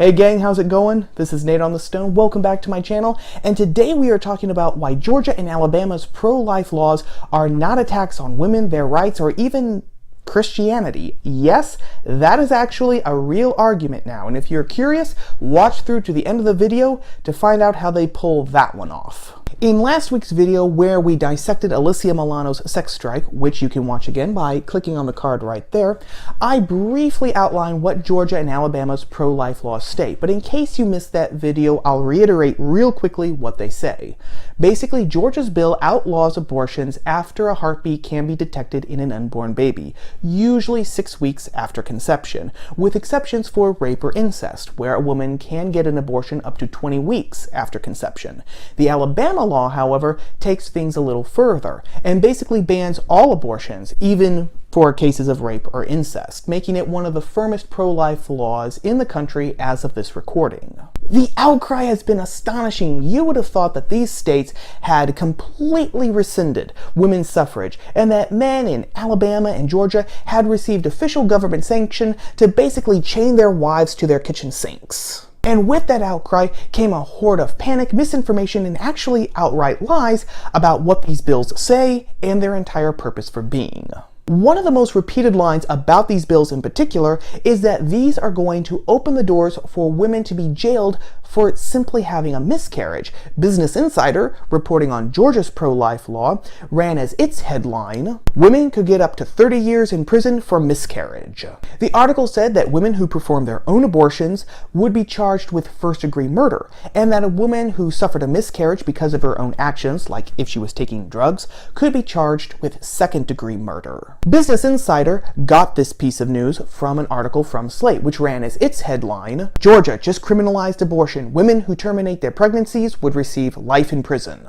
Hey gang, how's it going? This is Nate on the Stone. Welcome back to my channel. And today we are talking about why Georgia and Alabama's pro-life laws are not attacks on women, their rights, or even Christianity. Yes, that is actually a real argument now. And if you're curious, watch through to the end of the video to find out how they pull that one off. In last week's video, where we dissected Alicia Milano's sex strike, which you can watch again by clicking on the card right there, I briefly outlined what Georgia and Alabama's pro-life laws state. But in case you missed that video, I'll reiterate real quickly what they say. Basically, Georgia's bill outlaws abortions after a heartbeat can be detected in an unborn baby, usually 6 weeks after conception, with exceptions for rape or incest, where a woman can get an abortion up to 20 weeks after conception. The Alabama law, however, takes things a little further and basically bans all abortions, even for cases of rape or incest, making it one of the firmest pro-life laws in the country as of this recording. The outcry has been astonishing. You would have thought that these states had completely rescinded women's suffrage and that men in Alabama and Georgia had received official government sanction to basically chain their wives to their kitchen sinks. And with that outcry came a horde of panic, misinformation, and actually outright lies about what these bills say and their entire purpose for being. One of the most repeated lines about these bills in particular is that these are going to open the doors for women to be jailed for simply having a miscarriage. Business Insider, reporting on Georgia's pro-life law, ran as its headline, "Women could get up to 30 years in prison for miscarriage." The article said that women who perform their own abortions would be charged with first-degree murder, and that a woman who suffered a miscarriage because of her own actions, like if she was taking drugs, could be charged with second-degree murder. Business Insider got this piece of news from an article from Slate, which ran as its headline, "Georgia just criminalized abortion. Women who terminate their pregnancies would receive life in prison."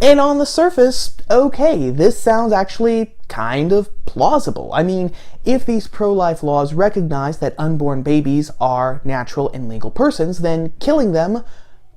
And on the surface, okay, this sounds actually kind of plausible. I mean, if these pro-life laws recognize that unborn babies are natural and legal persons, then killing them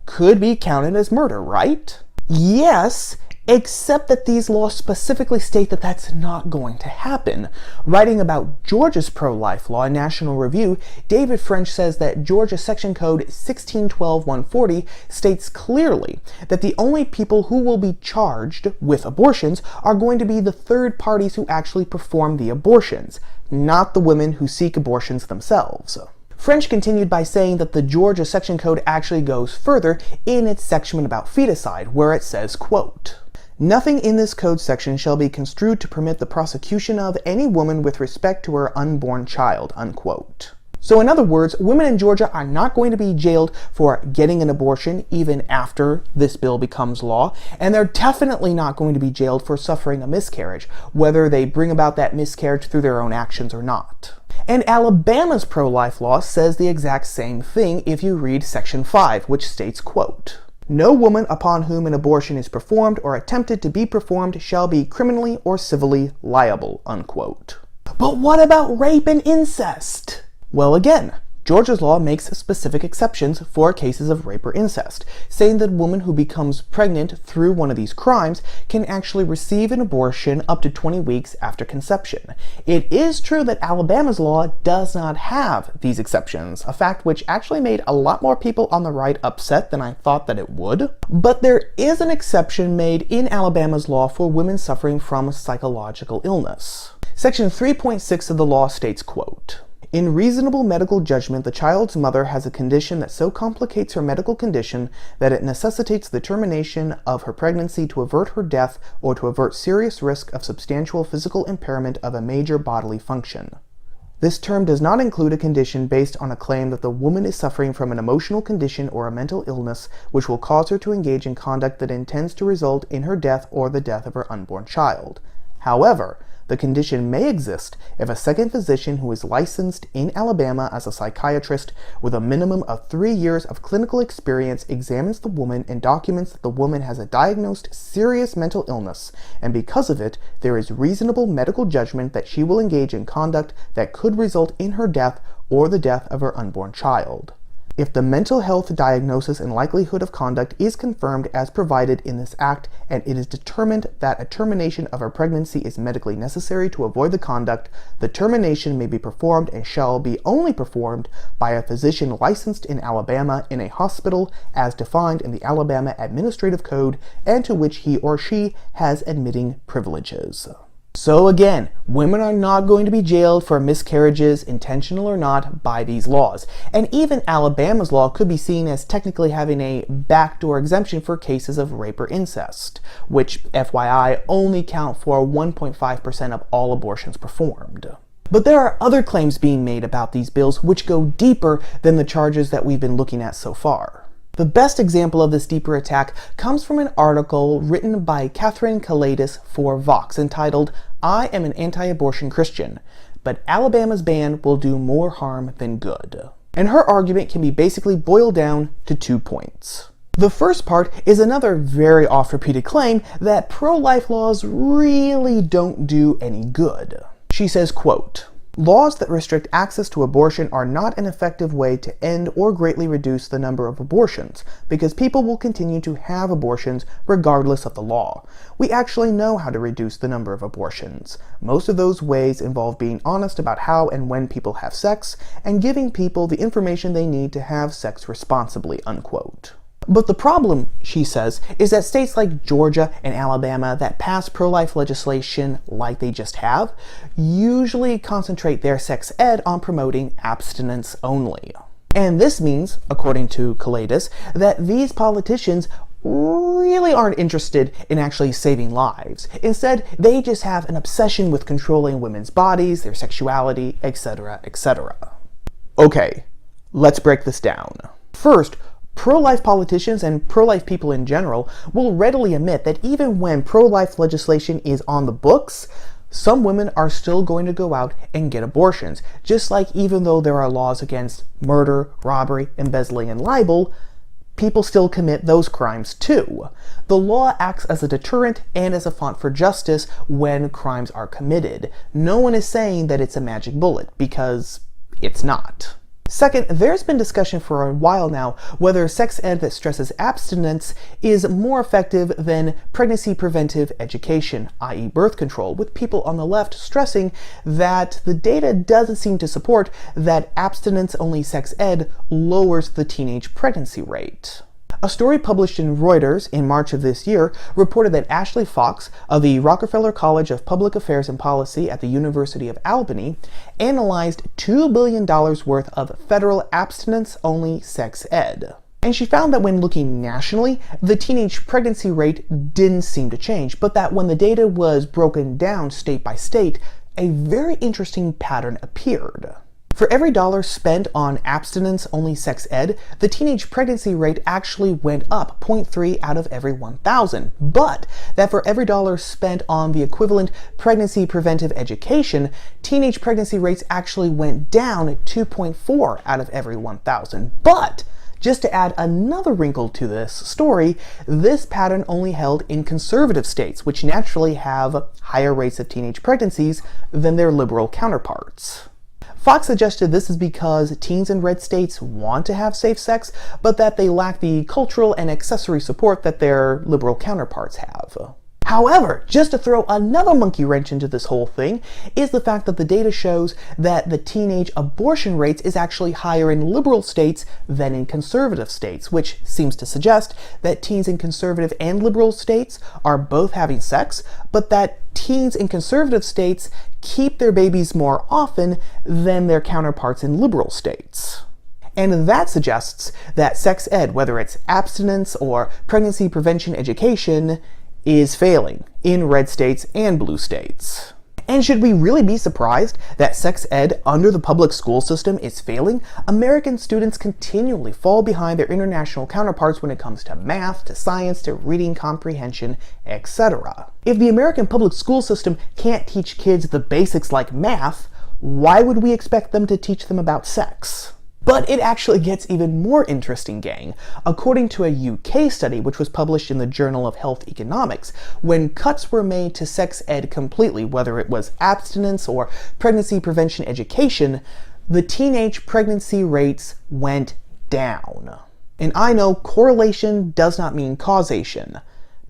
could be counted as murder, right? Yes, except that these laws specifically state that that's not going to happen. Writing about Georgia's pro-life law in National Review, David French says that Georgia Section Code 1612-140 states clearly that the only people who will be charged with abortions are going to be the third parties who actually perform the abortions, not the women who seek abortions themselves. French continued by saying that the Georgia Section Code actually goes further in its section about feticide, where it says, quote, "Nothing in this code section shall be construed to permit the prosecution of any woman with respect to her unborn child," unquote. So in other words, women in Georgia are not going to be jailed for getting an abortion even after this bill becomes law, and they're definitely not going to be jailed for suffering a miscarriage, whether they bring about that miscarriage through their own actions or not. And Alabama's pro-life law says the exact same thing if you read Section 5, which states, quote, "No woman upon whom an abortion is performed or attempted to be performed shall be criminally or civilly liable," unquote. But what about rape and incest? Well, again, Georgia's law makes specific exceptions for cases of rape or incest, saying that a woman who becomes pregnant through one of these crimes can actually receive an abortion up to 20 weeks after conception. It is true that Alabama's law does not have these exceptions, a fact which actually made a lot more people on the right upset than I thought that it would. But there is an exception made in Alabama's law for women suffering from psychological illness. Section 3.6 of the law states, quote, "In reasonable medical judgment, the child's mother has a condition that so complicates her medical condition that it necessitates the termination of her pregnancy to avert her death or to avert serious risk of substantial physical impairment of a major bodily function. This term does not include a condition based on a claim that the woman is suffering from an emotional condition or a mental illness which will cause her to engage in conduct that intends to result in her death or the death of her unborn child. However, the condition may exist if a second physician who is licensed in Alabama as a psychiatrist with a minimum of 3 years of clinical experience examines the woman and documents that the woman has a diagnosed serious mental illness, and because of it, there is reasonable medical judgment that she will engage in conduct that could result in her death or the death of her unborn child." if the mental health diagnosis and likelihood of conduct is confirmed as provided in this act, and it is determined that a termination of a pregnancy is medically necessary to avoid the conduct, the termination may be performed and shall be only performed by a physician licensed in Alabama in a hospital as defined in the Alabama Administrative Code and to which he or she has admitting privileges. So again, women are not going to be jailed for miscarriages, intentional or not, by these laws. And even Alabama's law could be seen as technically having a backdoor exemption for cases of rape or incest, which, FYI, only count for 1.5% of all abortions performed. But there are other claims being made about these bills which go deeper than the charges that we've been looking at so far. The best example of this deeper attack comes from an article written by Catherine Kalidas for Vox entitled, "I am an anti-abortion Christian, but Alabama's ban will do more harm than good." And her argument can be basically boiled down to 2 points. The first part is another very oft-repeated claim that pro-life laws really don't do any good. She says, quote, "Laws that restrict access to abortion are not an effective way to end or greatly reduce the number of abortions, because people will continue to have abortions regardless of the law. We actually know how to reduce the number of abortions. Most of those ways involve being honest about how and when people have sex, and giving people the information they need to have sex responsibly," unquote. But the problem, she says, is that states like Georgia and Alabama that pass pro-life legislation like they just have usually concentrate their sex ed on promoting abstinence only. And this means, according to Kalidas, that these politicians really aren't interested in actually saving lives. Instead, they just have an obsession with controlling women's bodies, their sexuality, etc., etc. Okay, let's break this down. First, pro-life politicians and pro-life people in general will readily admit that even when pro-life legislation is on the books, some women are still going to go out and get abortions. Just like even though there are laws against murder, robbery, embezzling, and libel, people still commit those crimes too. The law acts as a deterrent and as a font for justice when crimes are committed. No one is saying that it's a magic bullet, because it's not. Second, there's been discussion for a while now whether sex ed that stresses abstinence is more effective than pregnancy preventive education, i.e. birth control, with people on the left stressing that the data doesn't seem to support that abstinence-only sex ed lowers the teenage pregnancy rate. A story published in Reuters in March of this year reported that Ashley Fox of the Rockefeller College of Public Affairs and Policy at the University of Albany analyzed $2 billion worth of federal abstinence-only sex ed. And she found that when looking nationally, the teenage pregnancy rate didn't seem to change, but that when the data was broken down state by state, a very interesting pattern appeared. For every dollar spent on abstinence-only sex ed, the teenage pregnancy rate actually went up 0.3 out of every 1,000. But that for every dollar spent on the equivalent pregnancy preventive education, teenage pregnancy rates actually went down 2.4 out of every 1,000. But just to add another wrinkle to this story, this pattern only held in conservative states, which naturally have higher rates of teenage pregnancies than their liberal counterparts. Fox suggested this is because teens in red states want to have safe sex, but that they lack the cultural and accessory support that their liberal counterparts have. However, just to throw another monkey wrench into this whole thing, is the fact that the data shows that the teenage abortion rates is actually higher in liberal states than in conservative states, which seems to suggest that teens in conservative and liberal states are both having sex, but that teens in conservative states keep their babies more often than their counterparts in liberal states. And that suggests that sex ed, whether it's abstinence or pregnancy prevention education, is failing in red states and blue states. And should we really be surprised that sex ed under the public school system is failing? American students continually fall behind their international counterparts when it comes to math, to science, to reading comprehension, etc. If the American public school system can't teach kids the basics like math, why would we expect them to teach them about sex? But it actually gets even more interesting, gang. According to a UK study, which was published in the Journal of Health Economics, when cuts were made to sex ed completely, whether it was abstinence or pregnancy prevention education, the teenage pregnancy rates went down. And I know correlation does not mean causation,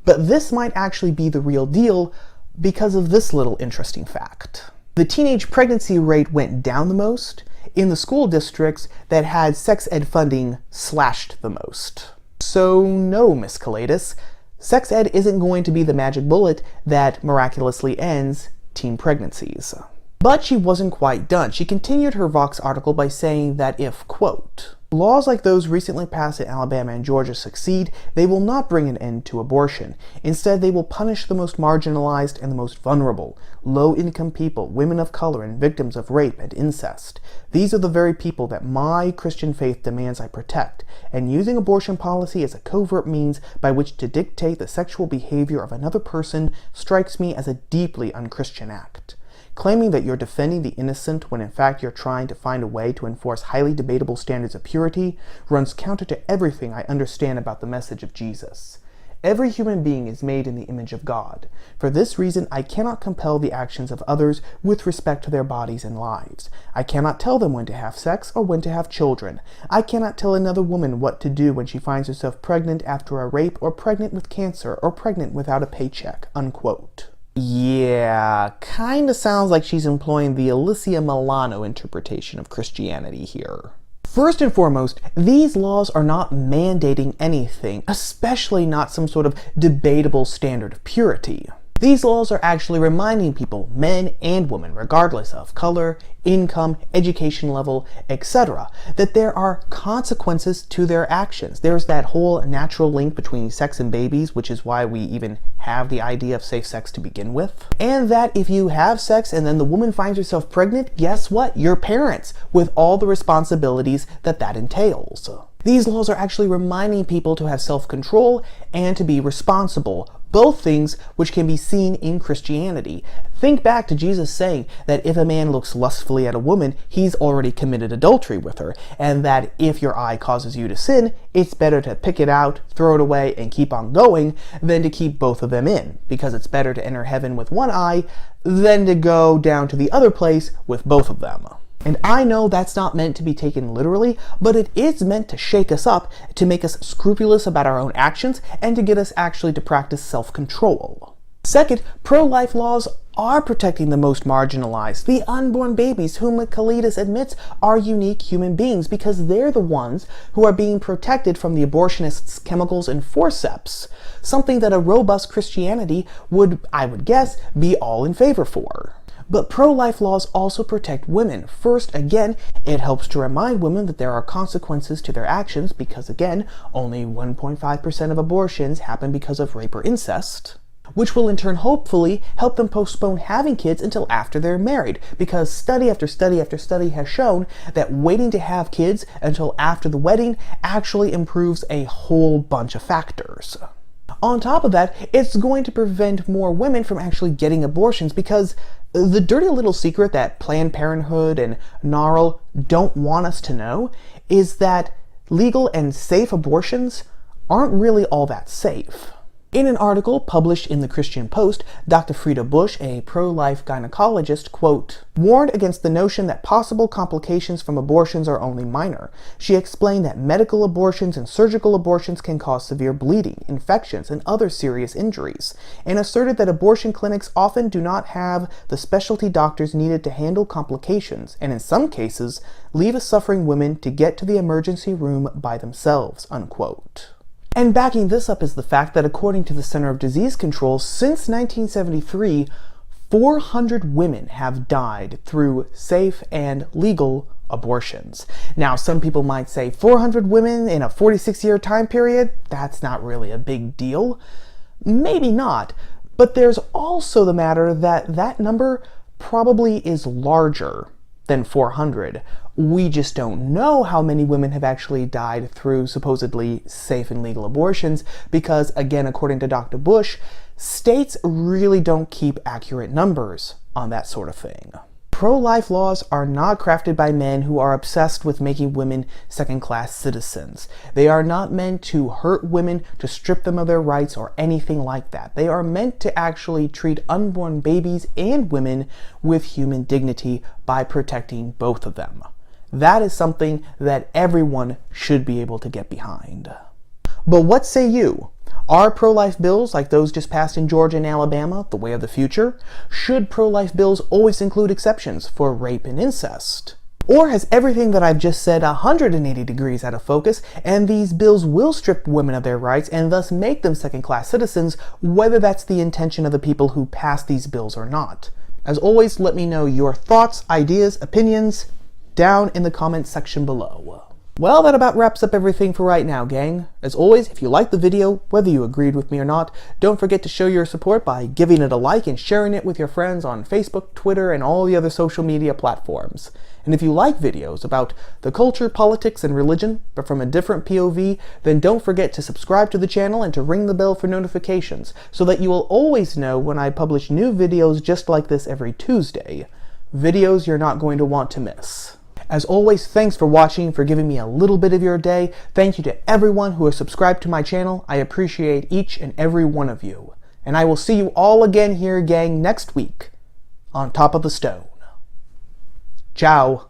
but this might actually be the real deal because of this little interesting fact. The teenage pregnancy rate went down the most in the school districts that had sex ed funding slashed the most. So no, Miss Calatus, sex ed isn't going to be the magic bullet that miraculously ends teen pregnancies. But she wasn't quite done. She continued her Vox article by saying that if, quote, laws like those recently passed in Alabama and Georgia succeed, they will not bring an end to abortion. Instead, they will punish the most marginalized and the most vulnerable, low-income people, women of color, and victims of rape and incest. These are the very people that my Christian faith demands I protect, and using abortion policy as a covert means by which to dictate the sexual behavior of another person strikes me as a deeply unchristian act. Claiming that you're defending the innocent when in fact you're trying to find a way to enforce highly debatable standards of purity runs counter to everything I understand about the message of Jesus. Every human being is made in the image of God. For this reason, I cannot compel the actions of others with respect to their bodies and lives. I cannot tell them when to have sex or when to have children. I cannot tell another woman what to do when she finds herself pregnant after a rape or pregnant with cancer or pregnant without a paycheck, unquote. Yeah, kinda sounds like she's employing the Alicia Milano interpretation of Christianity here. First and foremost, these laws are not mandating anything, especially not some sort of debatable standard of purity. These laws are actually reminding people, men and women, regardless of color, income, education level, etc., that there are consequences to their actions. There's that whole natural link between sex and babies, which is why we even have the idea of safe sex to begin with. And that if you have sex and then the woman finds herself pregnant, guess what? You're parents, with all the responsibilities that that entails. These laws are actually reminding people to have self-control and to be responsible, both things which can be seen in Christianity. Think back to Jesus saying that if a man looks lustfully at a woman, he's already committed adultery with her, and that if your eye causes you to sin, it's better to pick it out, throw it away, and keep on going than to keep both of them in, because it's better to enter heaven with one eye than to go down to the other place with both of them. And I know that's not meant to be taken literally, but it is meant to shake us up, to make us scrupulous about our own actions, and to get us actually to practice self-control. Second, pro-life laws are protecting the most marginalized, the unborn babies whom Calidas admits are unique human beings because they're the ones who are being protected from the abortionists' chemicals and forceps, something that a robust Christianity would, I would guess, be all in favor for. But pro-life laws also protect women. First, again, it helps to remind women that there are consequences to their actions because, again, only 1.5% of abortions happen because of rape or incest, which will in turn hopefully help them postpone having kids until after they're married, because study after study after study has shown that waiting to have kids until after the wedding actually improves a whole bunch of factors. On top of that, it's going to prevent more women from actually getting abortions because the dirty little secret that Planned Parenthood and NARAL don't want us to know is that legal and safe abortions aren't really all that safe. In an article published in the Christian Post, Dr. Frida Bush, a pro-life gynecologist, quote, warned against the notion that possible complications from abortions are only minor. She explained that medical abortions and surgical abortions can cause severe bleeding, infections, and other serious injuries, and asserted that abortion clinics often do not have the specialty doctors needed to handle complications, and in some cases, leave a suffering woman to get to the emergency room by themselves, unquote. And backing this up is the fact that according to the Center of Disease Control, since 1973, 400 women have died through safe and legal abortions. Now, some people might say 400 women in a 46-year time period, that's not really a big deal. Maybe not, but there's also the matter that that number probably is larger than 400. We just don't know how many women have actually died through supposedly safe and legal abortions because, again, according to Dr. Bush, states really don't keep accurate numbers on that sort of thing. Pro-life laws are not crafted by men who are obsessed with making women second-class citizens. They are not meant to hurt women, to strip them of their rights, or anything like that. They are meant to actually treat unborn babies and women with human dignity by protecting both of them. That is something that everyone should be able to get behind. But what say you? Are pro-life bills like those just passed in Georgia and Alabama the way of the future? Should pro-life bills always include exceptions for rape and incest? Or has everything that I've just said 180 degrees out of focus, and these bills will strip women of their rights and thus make them second-class citizens, whether that's the intention of the people who pass these bills or not? As always, let me know your thoughts, ideas, opinions down in the comments section below. Well, that about wraps up everything for right now, gang. As always, if you liked the video, whether you agreed with me or not, don't forget to show your support by giving it a like and sharing it with your friends on Facebook, Twitter, and all the other social media platforms. And if you like videos about the culture, politics, and religion, but from a different POV, then don't forget to subscribe to the channel and to ring the bell for notifications, so that you will always know when I publish new videos just like this every Tuesday. Videos you're not going to want to miss. As always, thanks for watching, for giving me a little bit of your day. Thank you to everyone who has subscribed to my channel. I appreciate each and every one of you. And I will see you all again here, gang, next week on Top of the Stone. Ciao.